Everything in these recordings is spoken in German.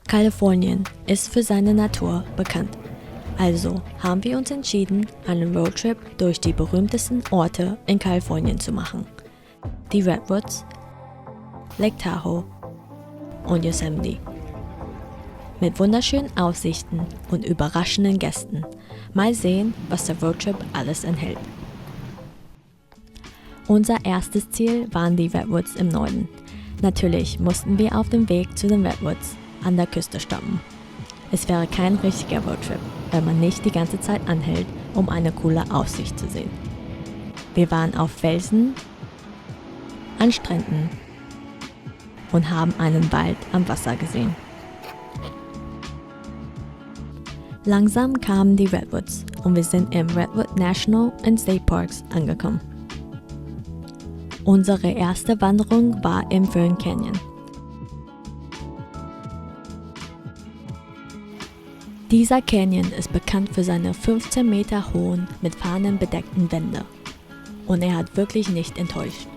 Kalifornien ist für seine Natur bekannt. Also haben wir uns entschieden, einen Roadtrip durch die berühmtesten Orte in Kalifornien zu machen. Die Redwoods, Lake Tahoe und Yosemite. Mit wunderschönen Aussichten und überraschenden Gästen. Mal sehen, was der Roadtrip alles enthält. Unser erstes Ziel waren die Redwoods im Norden. Natürlich mussten wir auf dem Weg zu den Redwoods an der Küste stoppen. Es wäre kein richtiger Roadtrip, wenn man nicht die ganze Zeit anhält, um eine coole Aussicht zu sehen. Wir waren auf Felsen, an Stränden und haben einen Wald am Wasser gesehen. Langsam kamen die Redwoods und wir sind im Redwood National and State Parks angekommen. Unsere erste Wanderung war im Fern Canyon. Dieser Canyon ist bekannt für seine 15 Meter hohen, mit Farnen bedeckten Wände. Und er hat wirklich nicht enttäuscht.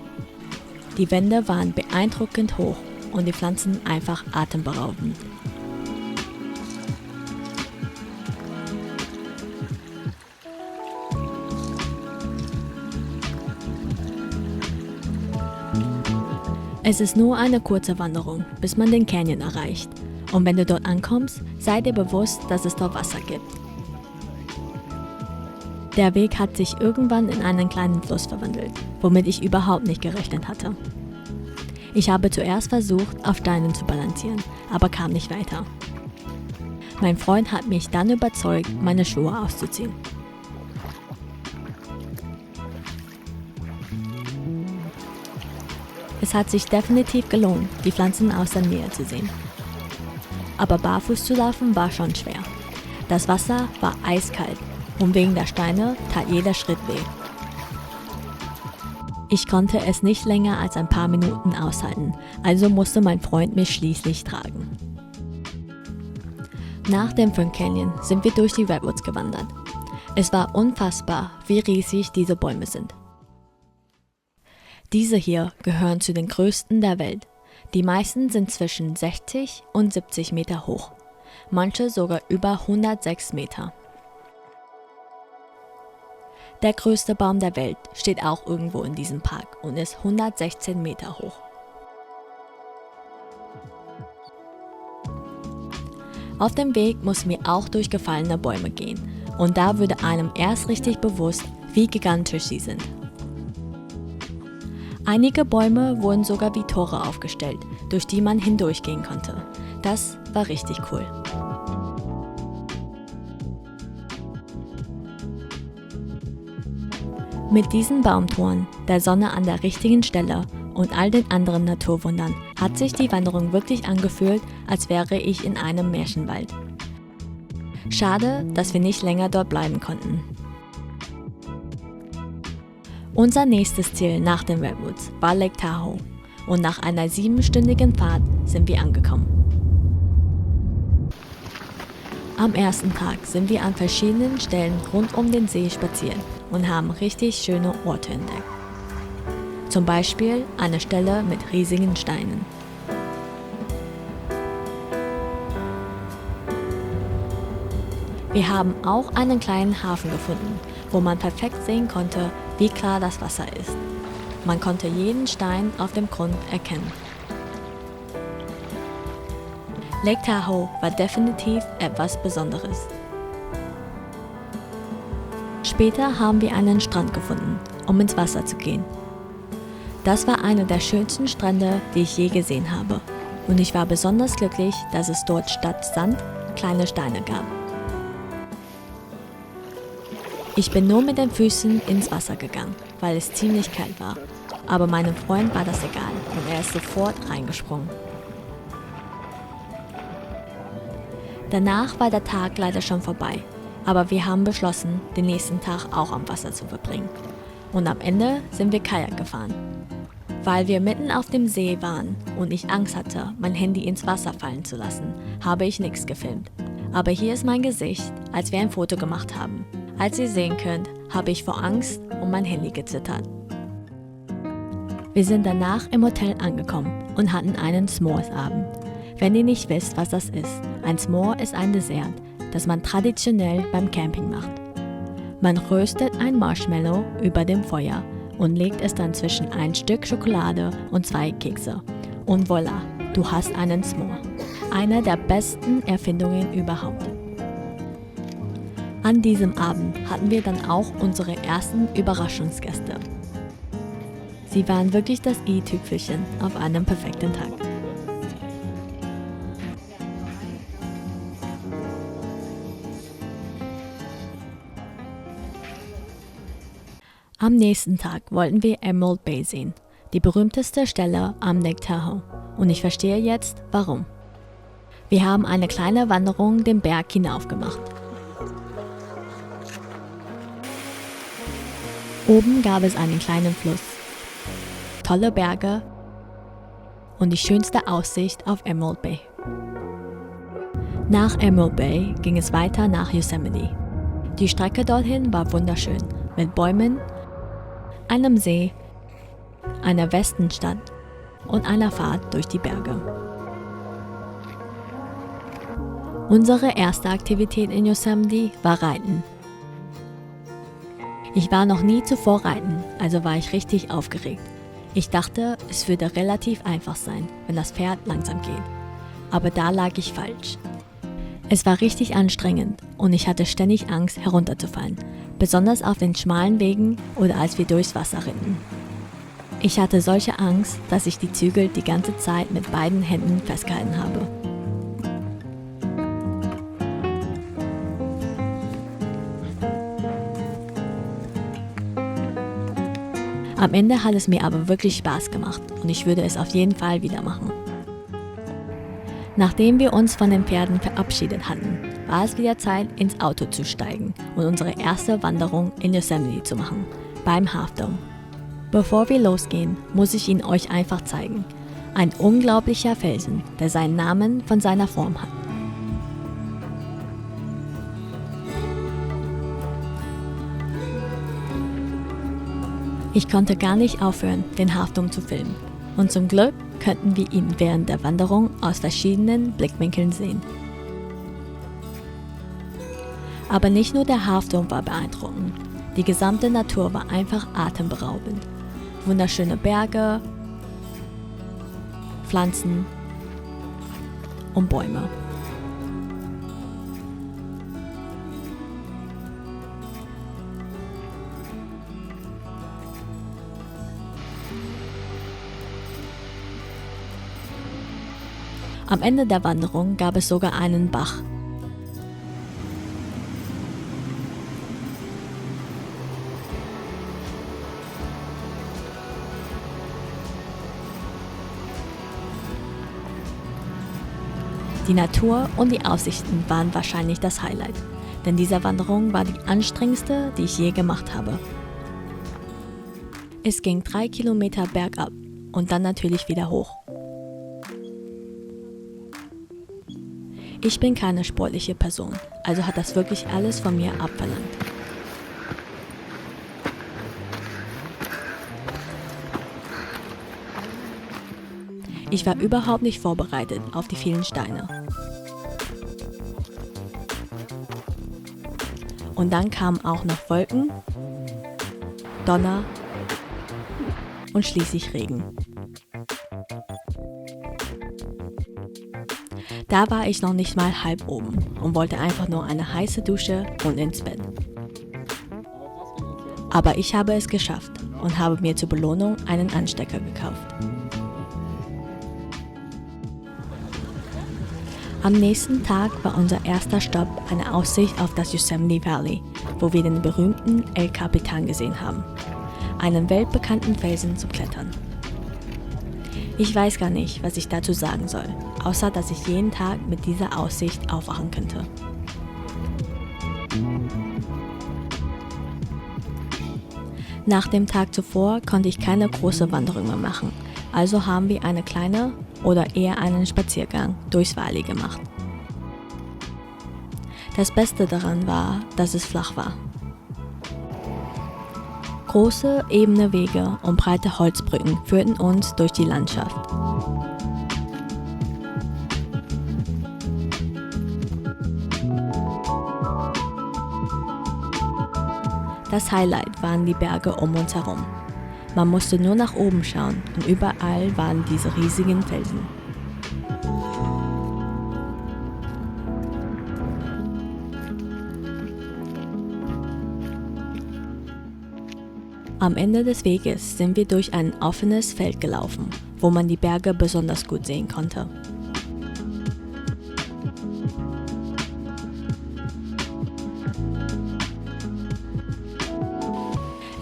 Die Wände waren beeindruckend hoch und die Pflanzen einfach atemberaubend. Es ist nur eine kurze Wanderung, bis man den Canyon erreicht. Und wenn du dort ankommst, sei dir bewusst, dass es dort Wasser gibt. Der Weg hat sich irgendwann in einen kleinen Fluss verwandelt, womit ich überhaupt nicht gerechnet hatte. Ich habe zuerst versucht, auf Steinen zu balancieren, aber kam nicht weiter. Mein Freund hat mich dann überzeugt, meine Schuhe auszuziehen. Es hat sich definitiv gelohnt, die Pflanzen aus der Nähe zu sehen. Aber barfuß zu laufen war schon schwer. Das Wasser war eiskalt und wegen der Steine tat jeder Schritt weh. Ich konnte es nicht länger als ein paar Minuten aushalten, also musste mein Freund mich schließlich tragen. Nach dem Fern Canyon sind wir durch die Redwoods gewandert. Es war unfassbar, wie riesig diese Bäume sind. Diese hier gehören zu den größten der Welt. Die meisten sind zwischen 60 und 70 Meter hoch, manche sogar über 106 Meter. Der größte Baum der Welt steht auch irgendwo in diesem Park und ist 116 Meter hoch. Auf dem Weg mussten wir auch durch gefallene Bäume gehen und da wurde einem erst richtig bewusst, wie gigantisch sie sind. Einige Bäume wurden sogar wie Tore aufgestellt, durch die man hindurchgehen konnte. Das war richtig cool. Mit diesen Baumtoren, der Sonne an der richtigen Stelle und all den anderen Naturwundern hat sich die Wanderung wirklich angefühlt, als wäre ich in einem Märchenwald. Schade, dass wir nicht länger dort bleiben konnten. Unser nächstes Ziel nach den Redwoods war Lake Tahoe und nach einer 7-stündigen Fahrt sind wir angekommen. Am ersten Tag sind wir an verschiedenen Stellen rund um den See spaziert und haben richtig schöne Orte entdeckt. Zum Beispiel eine Stelle mit riesigen Steinen. Wir haben auch einen kleinen Hafen gefunden, wo man perfekt sehen konnte, wie klar das Wasser ist. Man konnte jeden Stein auf dem Grund erkennen. Lake Tahoe war definitiv etwas Besonderes. Später haben wir einen Strand gefunden, um ins Wasser zu gehen. Das war einer der schönsten Strände, die ich je gesehen habe. Und ich war besonders glücklich, dass es dort statt Sand kleine Steine gab. Ich bin nur mit den Füßen ins Wasser gegangen, weil es ziemlich kalt war. Aber meinem Freund war das egal und er ist sofort reingesprungen. Danach war der Tag leider schon vorbei, aber wir haben beschlossen, den nächsten Tag auch am Wasser zu verbringen. Und am Ende sind wir Kajak gefahren. Weil wir mitten auf dem See waren und ich Angst hatte, mein Handy ins Wasser fallen zu lassen, habe ich nichts gefilmt. Aber hier ist mein Gesicht, als wir ein Foto gemacht haben. Als ihr sehen könnt, habe ich vor Angst um mein Handy gezittert. Wir sind danach im Hotel angekommen und hatten einen S'mores-Abend. Wenn ihr nicht wisst, was das ist, ein S'more ist ein Dessert, das man traditionell beim Camping macht. Man röstet ein Marshmallow über dem Feuer und legt es dann zwischen ein Stück Schokolade und 2 Kekse. Und voilà, du hast einen S'more. Eine der besten Erfindungen überhaupt. An diesem Abend hatten wir dann auch unsere ersten Überraschungsgäste. Sie waren wirklich das i-Tüpfelchen auf einem perfekten Tag. Am nächsten Tag wollten wir Emerald Bay sehen, die berühmteste Stelle am Lake Tahoe. Und ich verstehe jetzt, warum. Wir haben eine kleine Wanderung den Berg hinauf gemacht. Oben gab es einen kleinen Fluss, tolle Berge und die schönste Aussicht auf Emerald Bay. Nach Emerald Bay ging es weiter nach Yosemite. Die Strecke dorthin war wunderschön, mit Bäumen, einem See, einer Westenstadt und einer Fahrt durch die Berge. Unsere erste Aktivität in Yosemite war Reiten. Ich war noch nie zuvor reiten, also war ich richtig aufgeregt. Ich dachte, es würde relativ einfach sein, wenn das Pferd langsam geht. Aber da lag ich falsch. Es war richtig anstrengend und ich hatte ständig Angst, herunterzufallen, besonders auf den schmalen Wegen oder als wir durchs Wasser ritten. Ich hatte solche Angst, dass ich die Zügel die ganze Zeit mit beiden Händen festgehalten habe. Am Ende hat es mir aber wirklich Spaß gemacht und ich würde es auf jeden Fall wieder machen. Nachdem wir uns von den Pferden verabschiedet hatten, war es wieder Zeit, ins Auto zu steigen und unsere erste Wanderung in Yosemite zu machen, beim Half Dome. Bevor wir losgehen, muss ich ihn euch einfach zeigen. Ein unglaublicher Felsen, der seinen Namen von seiner Form hat. Ich konnte gar nicht aufhören, den Half Dome zu filmen. Und zum Glück könnten wir ihn während der Wanderung aus verschiedenen Blickwinkeln sehen. Aber nicht nur der Half Dome war beeindruckend. Die gesamte Natur war einfach atemberaubend. Wunderschöne Berge, Pflanzen und Bäume. Am Ende der Wanderung gab es sogar einen Bach. Die Natur und die Aussichten waren wahrscheinlich das Highlight, denn diese Wanderung war die anstrengendste, die ich je gemacht habe. Es ging 3 Kilometer bergab und dann natürlich wieder hoch. Ich bin keine sportliche Person, also hat das wirklich alles von mir abverlangt. Ich war überhaupt nicht vorbereitet auf die vielen Steine. Und dann kamen auch noch Wolken, Donner und schließlich Regen. Da war ich noch nicht mal halb oben und wollte einfach nur eine heiße Dusche und ins Bett. Aber ich habe es geschafft und habe mir zur Belohnung einen Anstecker gekauft. Am nächsten Tag war unser erster Stopp eine Aussicht auf das Yosemite Valley, wo wir den berühmten El Capitan gesehen haben, einen weltbekannten Felsen zum Klettern. Ich weiß gar nicht, was ich dazu sagen soll, außer dass ich jeden Tag mit dieser Aussicht aufwachen könnte. Nach dem Tag zuvor konnte ich keine große Wanderung mehr machen, also haben wir eine kleine oder eher einen Spaziergang durchs Valley gemacht. Das Beste daran war, dass es flach war. Große, ebene Wege und breite Holzbrücken führten uns durch die Landschaft. Das Highlight waren die Berge um uns herum. Man musste nur nach oben schauen und überall waren diese riesigen Felsen. Am Ende des Weges sind wir durch ein offenes Feld gelaufen, wo man die Berge besonders gut sehen konnte.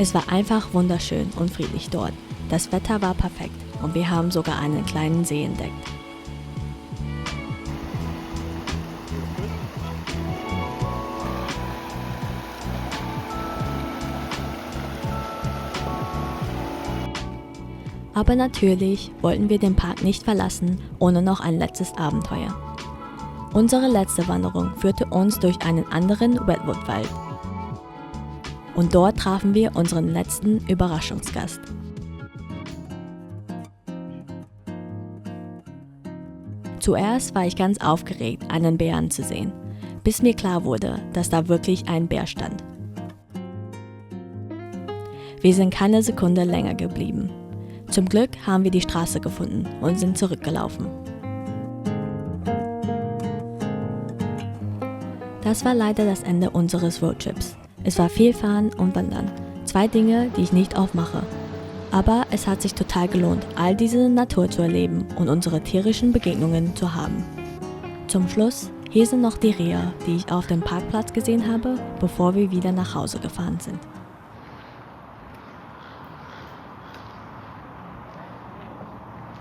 Es war einfach wunderschön und friedlich dort. Das Wetter war perfekt und wir haben sogar einen kleinen See entdeckt. Aber natürlich wollten wir den Park nicht verlassen, ohne noch ein letztes Abenteuer. Unsere letzte Wanderung führte uns durch einen anderen Redwood-Wald. Und dort trafen wir unseren letzten Überraschungsgast. Zuerst war ich ganz aufgeregt, einen Bären zu sehen, bis mir klar wurde, dass da wirklich ein Bär stand. Wir sind keine Sekunde länger geblieben. Zum Glück haben wir die Straße gefunden und sind zurückgelaufen. Das war leider das Ende unseres Roadtrips. Es war viel Fahren und Wandern. 2 Dinge, die ich nicht oft mache. Aber es hat sich total gelohnt, all diese Natur zu erleben und unsere tierischen Begegnungen zu haben. Zum Schluss, hier sind noch die Rehe, die ich auf dem Parkplatz gesehen habe, bevor wir wieder nach Hause gefahren sind.